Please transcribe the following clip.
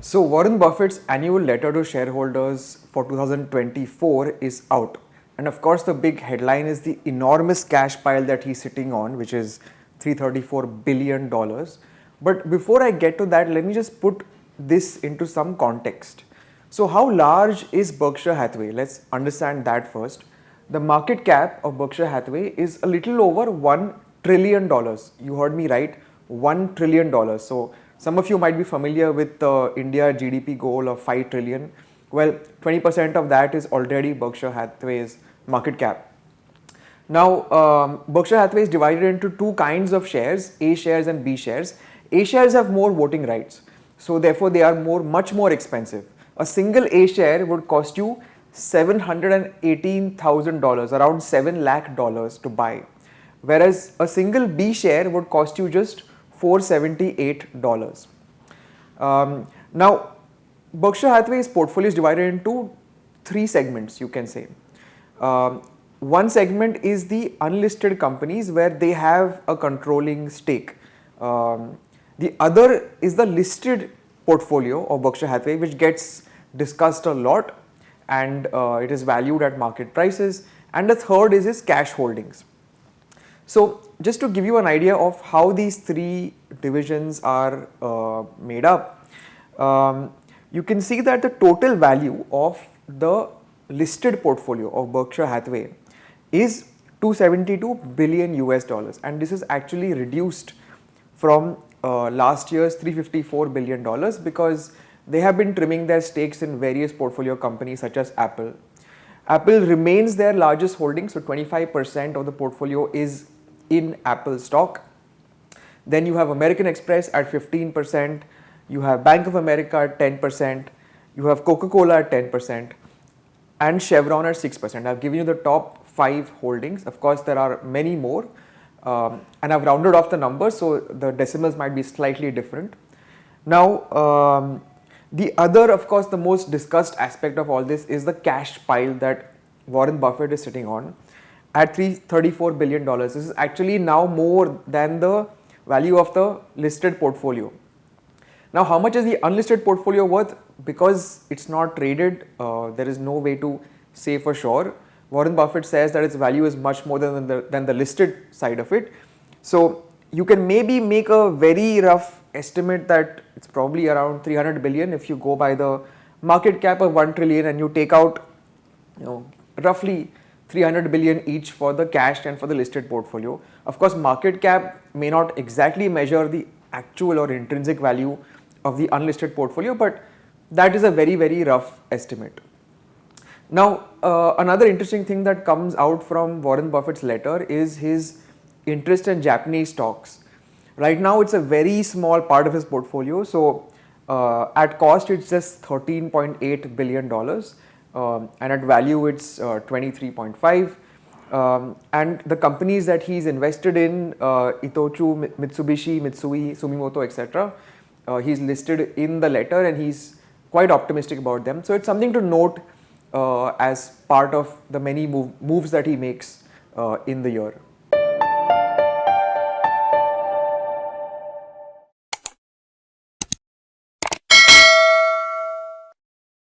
So Warren Buffett's annual letter to shareholders for 2024 is out. And of course, the big headline is the enormous cash pile that he's sitting on, which is $334 billion. But before I get to that, let me just put this into some context. So how large is Berkshire Hathaway? Let's understand that first. The market cap of Berkshire Hathaway is a little over $1 trillion. You heard me right, $1 trillion. So some of you might be familiar with the India GDP goal of 5 trillion. Well, 20% of that is already Berkshire Hathaway's market cap. Now, Berkshire Hathaway is divided into two kinds of shares, A shares and B shares. A shares have more voting rights, so therefore they are much more expensive. A single A share would cost you $718,000, around $7 lakh to buy, whereas a single B share would cost you just $478. Now, Berkshire Hathaway's portfolio is divided into three segments, you can say. One segment is the unlisted companies where they have a controlling stake. The other is the listed portfolio of Berkshire Hathaway, which gets discussed a lot, and it is valued at market prices. And the third is his cash holdings. So just to give you an idea of how these three divisions are made up, you can see that the total value of the listed portfolio of Berkshire Hathaway is 272 billion US dollars, and this is actually reduced from last year's 354 billion dollars because they have been trimming their stakes in various portfolio companies such as Apple. Apple remains their largest holding, so 25% of the portfolio is in Apple stock. Then you have American Express at 15%, you have Bank of America at 10%, you have Coca-Cola at 10%, and Chevron at 6%. I've given you the top 5 holdings. Of course, there are many more, and I've rounded off the numbers, so the decimals might be slightly different. Now, the other, of course, the most discussed aspect of all this is the cash pile that Warren Buffett is sitting on at $334 billion. This is actually now more than the value of the listed portfolio. Now, how much is the unlisted portfolio worth? Because it's not traded, there is no way to say for sure. Warren Buffett says that its value is much more than the listed side of it. So you can maybe make a very rough estimate that it's probably around 300 billion if you go by the market cap of 1 trillion and you take out, roughly 300 billion each for the cash and for the listed portfolio. Of course, market cap may not exactly measure the actual or intrinsic value of the unlisted portfolio, but that is a very, very rough estimate. Now, another interesting thing that comes out from Warren Buffett's letter is his interest in Japanese stocks. Right now, it's a very small part of his portfolio. So, at cost, it's just $13.8 billion. And at value, it's 23.5. And the companies that he's invested in, Itochu, Mitsubishi, Mitsui, Sumitomo, etc., he's listed in the letter and he's quite optimistic about them. So it's something to note as part of the many moves that he makes in the year.